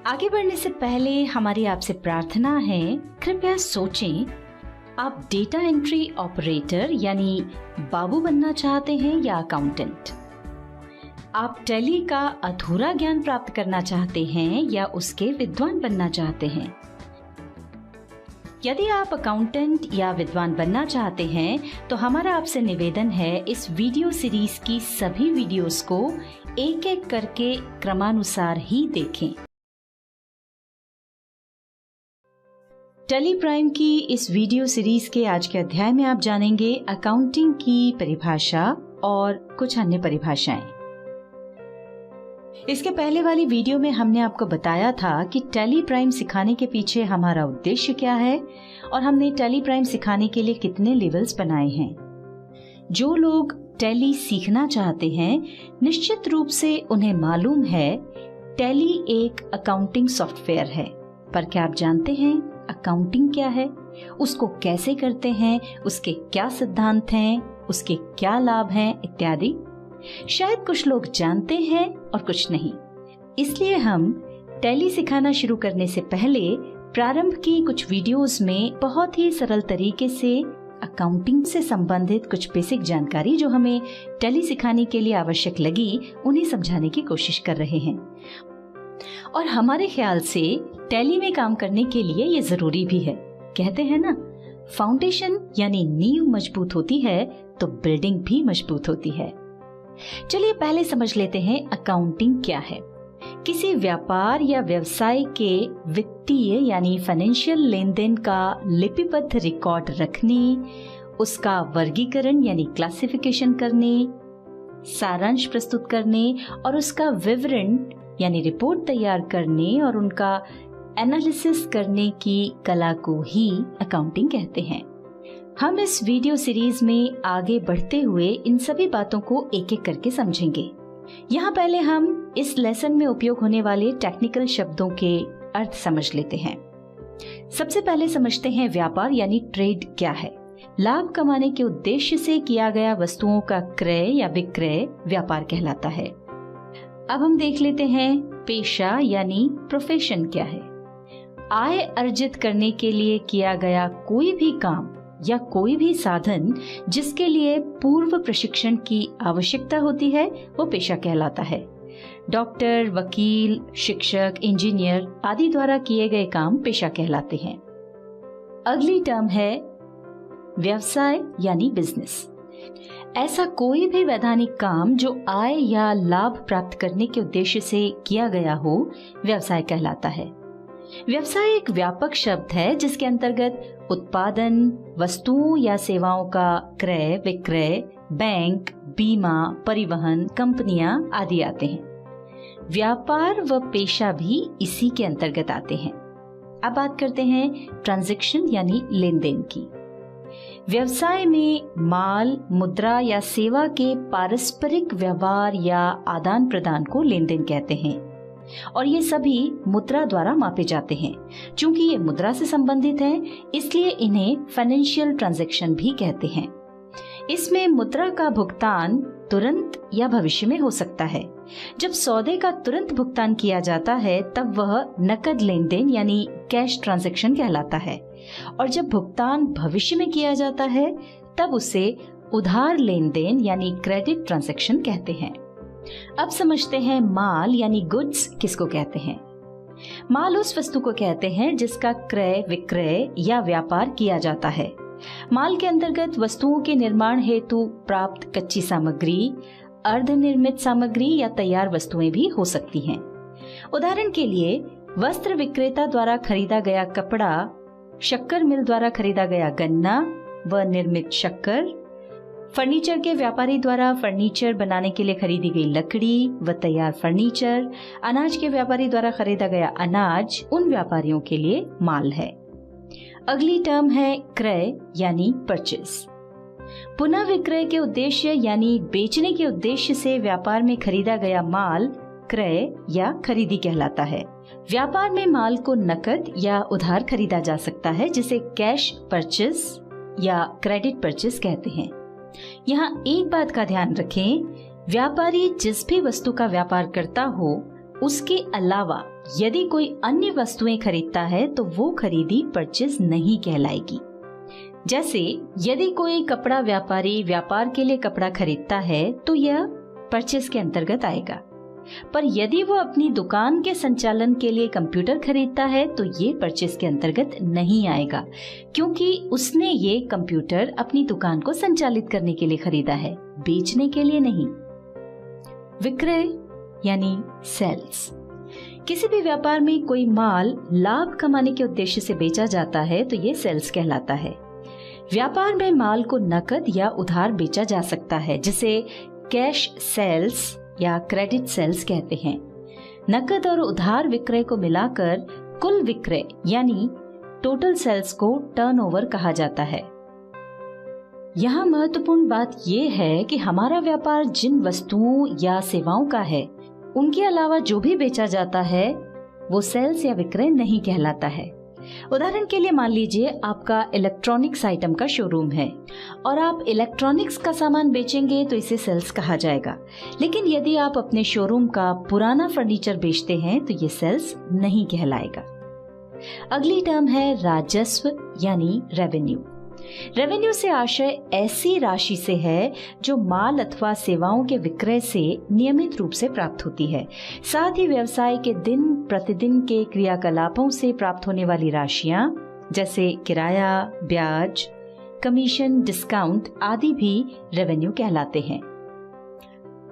आगे बढ़ने से पहले हमारी आपसे प्रार्थना है, कृपया सोचें, आप डेटा एंट्री ऑपरेटर यानी बाबू बनना चाहते हैं या अकाउंटेंट? आप टैली का अधूरा ज्ञान प्राप्त करना चाहते हैं या उसके विद्वान बनना चाहते हैं? यदि आप अकाउंटेंट या विद्वान बनना चाहते हैं तो हमारा आपसे निवेदन है, इस वीडियो सीरीज की सभी वीडियोस को एक एक करके क्रमानुसार ही देखें। टैली प्राइम की इस वीडियो सीरीज के आज के अध्याय में आप जानेंगे अकाउंटिंग की परिभाषा और कुछ अन्य परिभाषाएं। इसके पहले वाली वीडियो में हमने आपको बताया था कि टैली प्राइम सिखाने के पीछे हमारा उद्देश्य क्या है और हमने टैली प्राइम सिखाने के लिए कितने लेवल्स बनाए हैं। जो लोग टैली सीखना चाहते हैं, निश्चित रूप से उन्हें मालूम है टैली एक अकाउंटिंग सॉफ्टवेयर है, पर क्या आप जानते हैं अकाउंटिंग क्या है, उसको कैसे करते हैं, उसके क्या सिद्धांत हैं, उसके क्या लाभ हैं इत्यादि? शायद कुछ लोग जानते हैं और कुछ नहीं। इसलिए हम टैली सिखाना शुरू करने से पहले प्रारंभ की कुछ वीडियोस में बहुत ही सरल तरीके से अकाउंटिंग से संबंधित कुछ बेसिक जानकारी जो हमें टैली सिखाने के लिए आवश्यक लगी, उन्हें समझाने की कोशिश कर रहे हैं। और हमारे ख्याल से टैली में काम करने के लिए ये जरूरी भी है। कहते हैं ना, फाउंडेशन यानी नींव मजबूत होती है तो बिल्डिंग भी मजबूत होती है। चलिए पहले समझ लेते हैं अकाउंटिंग क्या है। किसी व्यापार या व्यवसाय के वित्तीय यानी फाइनेंशियल लेन देन का लिपिबद्ध रिकॉर्ड रखने, उसका वर्गीकरण यानी क्लासिफिकेशन करने, सारांश प्रस्तुत करने और उसका विवरण यानी रिपोर्ट तैयार करने और उनका एनालिसिस करने की कला को ही अकाउंटिंग कहते हैं। हम इस वीडियो सीरीज में आगे बढ़ते हुए इन सभी बातों को एक एक करके समझेंगे। यहाँ पहले हम इस लेसन में उपयोग होने वाले टेक्निकल शब्दों के अर्थ समझ लेते हैं। सबसे पहले समझते हैं व्यापार यानी ट्रेड क्या है। लाभ कमाने के उद्देश्य से किया गया वस्तुओं का क्रय या विक्रय व्यापार कहलाता है। अब हम देख लेते हैं पेशा यानी प्रोफेशन क्या है। आय अर्जित करने के लिए किया गया कोई भी काम या कोई भी साधन जिसके लिए पूर्व प्रशिक्षण की आवश्यकता होती है, वो पेशा कहलाता है। डॉक्टर, वकील, शिक्षक, इंजीनियर आदि द्वारा किए गए काम पेशा कहलाते हैं। अगली टर्म है व्यवसाय यानी बिजनेस। ऐसा कोई भी वैधानिक काम जो आय या लाभ प्राप्त करने के उद्देश्य से किया गया हो, व्यवसाय कहलाता है। व्यवसाय एक व्यापक शब्द है जिसके अंतर्गत उत्पादन, वस्तुओं या सेवाओं का क्रय विक्रय, बैंक, बीमा, परिवहन, कंपनियां आदि आते हैं। व्यापार व पेशा भी इसी के अंतर्गत आते हैं। अब बात करते हैं ट्रांजैक्शन यानी लेन देन की। व्यवसाय में माल, मुद्रा या सेवा के पारस्परिक व्यवहार या आदान प्रदान को लेन देन कहते हैं और ये सभी मुद्रा द्वारा मापे जाते हैं। चूंकि ये मुद्रा से संबंधित हैं, इसलिए इन्हें फाइनेंशियल ट्रांजैक्शन भी कहते हैं। इसमें मुद्रा का भुगतान तुरंत या भविष्य में हो सकता है। जब सौदे का तुरंत भुगतान किया जाता है तब वह नकद लेन देन यानी कैश ट्रांजैक्शन कहलाता है, और जब भुगतान भविष्य में किया जाता है तब उसे उधार लेन देन यानी क्रेडिट ट्रांजैक्शन कहते हैं। अब समझते हैं माल यानी गुड्स किसको कहते हैं। माल उस वस्तु को कहते हैं जिसका क्रय विक्रय या व्यापार किया जाता है। माल के अंतर्गत वस्तुओं के निर्माण हेतु प्राप्त कच्ची सामग्री, अर्धनिर्मित सामग्री या तैयार वस्तुएं भी हो सकती हैं। उदाहरण के लिए वस्त्र विक्रेता द्वारा खरीदा गया कपड़ा, शक्कर मिल द्वारा खरीदा गया गन्ना व निर्मित शक्कर, फर्नीचर के व्यापारी द्वारा फर्नीचर बनाने के लिए खरीदी गई लकड़ी व तैयार फर्नीचर, अनाज के व्यापारी द्वारा खरीदा गया अनाज उन व्यापारियों के लिए माल है। अगली टर्म है क्रय यानी परचेस। पुनः विक्रय के उद्देश्य यानी बेचने के उद्देश्य से व्यापार में खरीदा गया माल क्रय या खरीदी कहलाता है। व्यापार में माल को नकद या उधार खरीदा जा सकता है, जिसे कैश परचेस या क्रेडिट परचेस कहते हैं। यहाँ एक बात का ध्यान रखें, व्यापारी जिस भी वस्तु का व्यापार करता हो उसके अलावा यदि कोई अन्य वस्तुएं खरीदता है तो वो खरीदी परचेज नहीं कहलाएगी। जैसे यदि कोई कपड़ा व्यापारी व्यापार के लिए कपड़ा खरीदता है तो यह परचेज के अंतर्गत आएगा, पर यदि वो अपनी दुकान के संचालन के लिए कंप्यूटर खरीदता है तो ये परचेज के अंतर्गत नहीं आएगा, क्योंकि उसने ये कंप्यूटर अपनी दुकान को संचालित करने के लिए खरीदा है, बेचने के लिए नहीं। विक्रय यानी सेल्स। किसी भी व्यापार में कोई माल लाभ कमाने के उद्देश्य से बेचा जाता है तो ये सेल्स कहलाता है। व्यापार में माल को नकद या उधार बेचा जा सकता है, जिसे कैश सेल्स या क्रेडिट सेल्स कहते हैं। नकद और उधार विक्रय को मिलाकर कुल विक्रय यानी टोटल सेल्स को टर्नओवर कहा जाता है। यहाँ महत्वपूर्ण बात यह है कि हमारा व्यापार जिन वस्तुओं या सेवाओं का है, उनके अलावा जो भी बेचा जाता है वो सेल्स या विक्रय नहीं कहलाता है। उदाहरण के लिए मान लीजिए आपका इलेक्ट्रॉनिक्स आइटम का शोरूम है और आप इलेक्ट्रॉनिक्स का सामान बेचेंगे तो इसे सेल्स कहा जाएगा, लेकिन यदि आप अपने शोरूम का पुराना फर्नीचर बेचते हैं तो ये सेल्स नहीं कहलाएगा। अगली टर्म है राजस्व यानी रेवेन्यू। रेवेन्यू से आशय ऐसी राशि से है जो माल अथवा सेवाओं के विक्रय से नियमित रूप से प्राप्त होती है। साथ ही व्यवसाय के दिन प्रतिदिन के क्रियाकलापों से प्राप्त होने वाली राशियां जैसे किराया, ब्याज, कमीशन, डिस्काउंट आदि भी रेवेन्यू कहलाते हैं।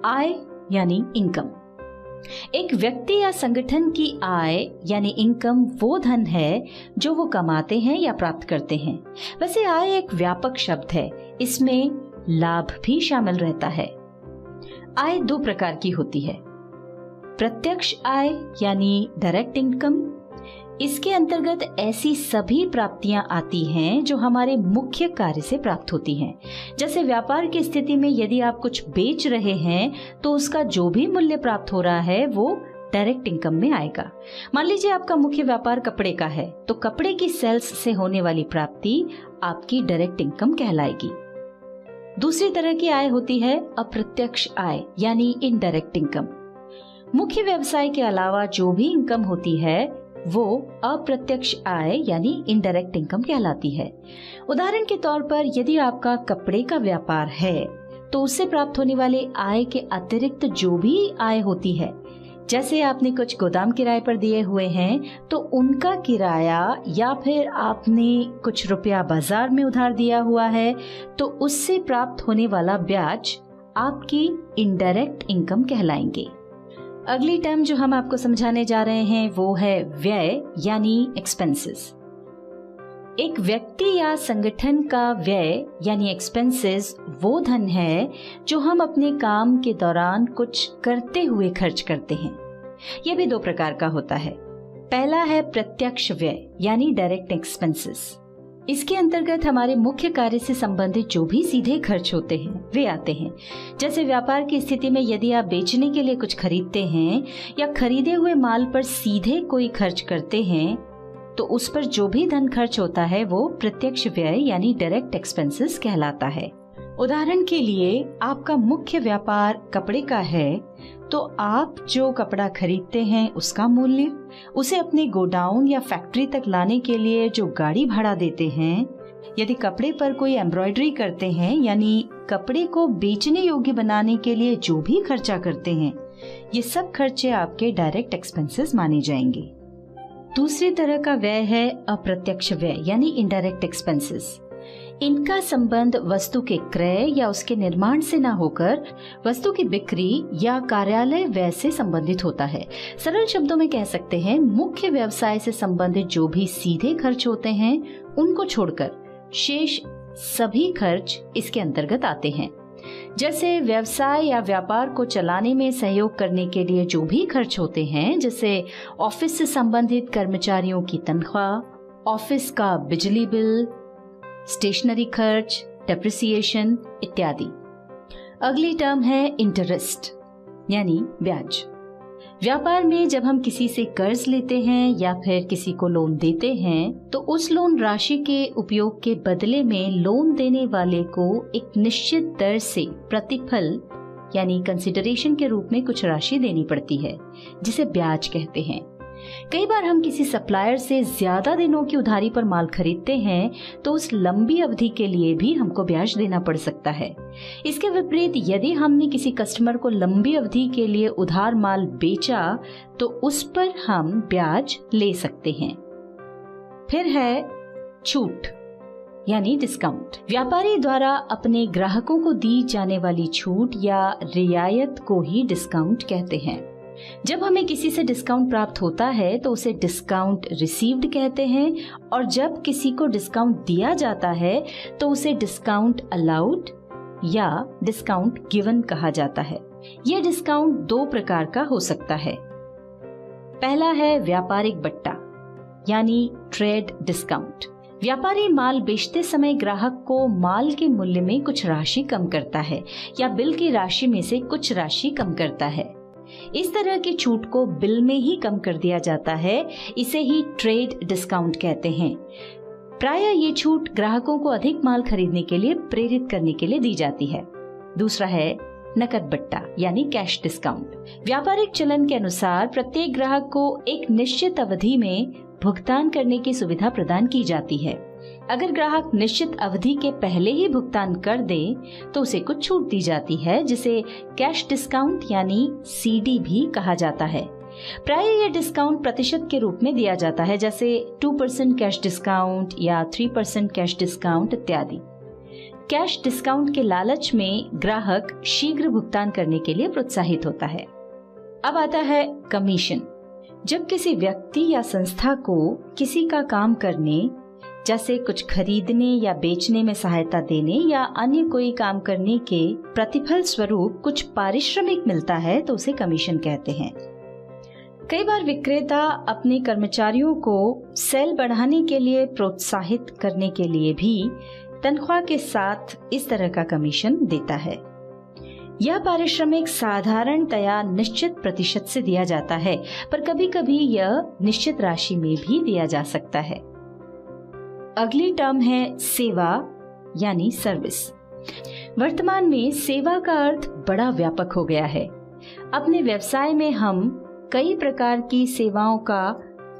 आय यानी इनकम। एक व्यक्ति या संगठन की आय यानी इनकम वो धन है जो वो कमाते हैं या प्राप्त करते हैं। वैसे आय एक व्यापक शब्द है, इसमें लाभ भी शामिल रहता है। आय दो प्रकार की होती है। प्रत्यक्ष आय यानी डायरेक्ट इनकम। इसके अंतर्गत ऐसी सभी प्राप्तियां आती हैं जो हमारे मुख्य कार्य से प्राप्त होती हैं। जैसे व्यापार की स्थिति में यदि आप कुछ बेच रहे हैं तो उसका जो भी मूल्य प्राप्त हो रहा है वो डायरेक्ट इनकम में आएगा। मान लीजिए आपका मुख्य व्यापार कपड़े का है तो कपड़े की सेल्स से होने वाली प्राप्ति आपकी डायरेक्ट इनकम कहलाएगी। दूसरी तरह की आय होती है अप्रत्यक्ष आय यानी इनडायरेक्ट इनकम। मुख्य व्यवसाय के अलावा जो भी इनकम होती है वो अप्रत्यक्ष आय यानी इनडायरेक्ट इनकम कहलाती है। उदाहरण के तौर पर यदि आपका कपड़े का व्यापार है तो उससे प्राप्त होने वाले आय के अतिरिक्त जो भी आय होती है, जैसे आपने कुछ गोदाम किराए पर दिए हुए हैं तो उनका किराया, या फिर आपने कुछ रुपया बाजार में उधार दिया हुआ है तो उससे प्राप्त होने वाला ब्याज आपकी इनडायरेक्ट इनकम कहलाएंगे। अगली टर्म जो हम आपको समझाने जा रहे हैं वो है व्यय यानी एक्सपेंसेस। एक व्यक्ति या संगठन का व्यय यानी एक्सपेंसेस वो धन है जो हम अपने काम के दौरान कुछ करते हुए खर्च करते हैं। यह भी दो प्रकार का होता है। पहला है प्रत्यक्ष व्यय यानी डायरेक्ट एक्सपेंसेस। इसके अंतर्गत हमारे मुख्य कार्य से संबंधित जो भी सीधे खर्च होते हैं वे आते हैं। जैसे व्यापार की स्थिति में यदि आप बेचने के लिए कुछ खरीदते हैं या खरीदे हुए माल पर सीधे कोई खर्च करते हैं तो उस पर जो भी धन खर्च होता है वो प्रत्यक्ष व्यय यानी डायरेक्ट एक्सपेंसेस कहलाता है। उदाहरण के लिए आपका मुख्य व्यापार कपड़े का है तो आप जो कपड़ा खरीदते हैं उसका मूल्य, उसे अपने गोडाउन या फैक्ट्री तक लाने के लिए जो गाड़ी भाड़ा देते हैं, यदि कपड़े पर कोई एम्ब्रॉयडरी करते हैं यानी कपड़े को बेचने योग्य बनाने के लिए जो भी खर्चा करते हैं, ये सब खर्चे आपके डायरेक्ट एक्सपेंसेस माने जाएंगे। दूसरी तरह का व्यय है अप्रत्यक्ष व्यय यानी इनडायरेक्ट एक्सपेंसेस। इनका संबंध वस्तु के क्रय या उसके निर्माण से न होकर वस्तु की बिक्री या कार्यालय व्यय से संबंधित होता है। सरल शब्दों में कह सकते हैं मुख्य व्यवसाय से संबंधित जो भी सीधे खर्च होते हैं उनको छोड़कर शेष सभी खर्च इसके अंतर्गत आते हैं। जैसे व्यवसाय या व्यापार को चलाने में सहयोग करने के लिए जो भी खर्च होते हैं, जैसे ऑफिस से संबंधित कर्मचारियों की तनख्वाह, ऑफिस का बिजली बिल, स्टेशनरी खर्च, डेप्रिसिएशन इत्यादि। अगली टर्म है इंटरेस्ट यानी ब्याज। व्यापार में जब हम किसी से कर्ज लेते हैं या फिर किसी को लोन देते हैं तो उस लोन राशि के उपयोग के बदले में लोन देने वाले को एक निश्चित दर से प्रतिफल यानी कंसिडरेशन के रूप में कुछ राशि देनी पड़ती है, जिसे ब्याज कहते हैं। कई बार हम किसी सप्लायर से ज्यादा दिनों की उधारी पर माल खरीदते हैं तो उस लंबी अवधि के लिए भी हमको ब्याज देना पड़ सकता है। इसके विपरीत यदि हमने किसी कस्टमर को लंबी अवधि के लिए उधार माल बेचा तो उस पर हम ब्याज ले सकते हैं। फिर है छूट यानी डिस्काउंट। व्यापारी द्वारा अपने ग्राहकों को दी जाने वाली छूट या रियायत को ही डिस्काउंट कहते हैं। जब हमें किसी से डिस्काउंट प्राप्त होता है तो उसे डिस्काउंट रिसीव्ड कहते हैं, और जब किसी को डिस्काउंट दिया जाता है तो उसे डिस्काउंट अलाउड या डिस्काउंट गिवन कहा जाता है। यह डिस्काउंट दो प्रकार का हो सकता है। पहला है व्यापारिक बट्टा यानी ट्रेड डिस्काउंट। व्यापारी माल बेचते समय ग्राहक को माल के मूल्य में कुछ राशि कम करता है या बिल की राशि में से कुछ राशि कम करता है। इस तरह की छूट को बिल में ही कम कर दिया जाता है, इसे ही ट्रेड डिस्काउंट कहते हैं। प्रायः ये छूट ग्राहकों को अधिक माल खरीदने के लिए प्रेरित करने के लिए दी जाती है। दूसरा है नकद बट्टा यानी कैश डिस्काउंट। व्यापारिक चलन के अनुसार प्रत्येक ग्राहक को एक निश्चित अवधि में भुगतान करने की सुविधा प्रदान की जाती है। अगर ग्राहक निश्चित अवधि के पहले ही भुगतान कर दे तो उसे कुछ छूट दी जाती है, जिसे कैश डिस्काउंट यानी सीडी भी कहा जाता है। प्रायः यह डिस्काउंट प्रतिशत के रूप में दिया जाता है, जैसे 2% कैश डिस्काउंट या 3% कैश डिस्काउंट इत्यादि। कैश डिस्काउंट के लालच में ग्राहक शीघ्र भुगतान करने के लिए प्रोत्साहित होता है। अब आता है कमीशन। जब किसी व्यक्ति या संस्था को किसी का काम करने, जैसे कुछ खरीदने या बेचने में सहायता देने या अन्य कोई काम करने के प्रतिफल स्वरूप कुछ पारिश्रमिक मिलता है तो उसे कमीशन कहते हैं। कई बार विक्रेता अपने कर्मचारियों को सेल बढ़ाने के लिए प्रोत्साहित करने के लिए भी तनख्वाह के साथ इस तरह का कमीशन देता है। यह पारिश्रमिक साधारणतया निश्चित प्रतिशत से दिया जाता है, पर कभी कभी यह निश्चित राशि में भी दिया जा सकता है। अगली टर्म है सेवा यानी सर्विस। वर्तमान में सेवा का अर्थ बड़ा व्यापक हो गया है। अपने व्यवसाय में हम कई प्रकार की सेवाओं का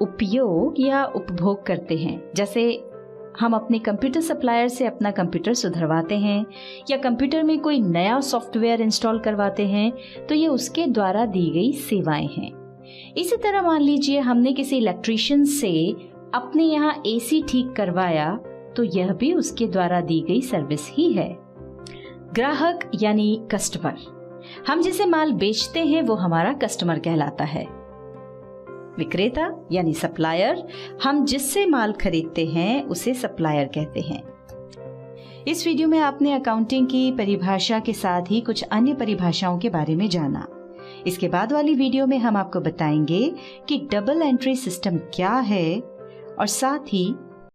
उपयोग या उपभोग करते हैं, जैसे हम अपने कंप्यूटर सप्लायर से अपना कंप्यूटर सुधरवाते हैं या कंप्यूटर में कोई नया सॉफ्टवेयर इंस्टॉल करवाते हैं, तो ये उसके द्वारा दी गई सेवाएं हैं। इसी तरह मान लीजिए हमने किसी इलेक्ट्रीशियन से अपने यहाँ एसी ठीक करवाया, तो यह भी उसके द्वारा दी गई सर्विस ही है। ग्राहक यानी कस्टमर, हम जिसे माल बेचते हैं वो हमारा कस्टमर कहलाता है। विक्रेता यानी सप्लायर, हम जिससे माल खरीदते हैं उसे सप्लायर कहते हैं। इस वीडियो में आपने अकाउंटिंग की परिभाषा के साथ ही कुछ अन्य परिभाषाओं के बारे में जाना। इसके बाद वाली वीडियो में हम आपको बताएंगे कि डबल एंट्री सिस्टम क्या है और साथ ही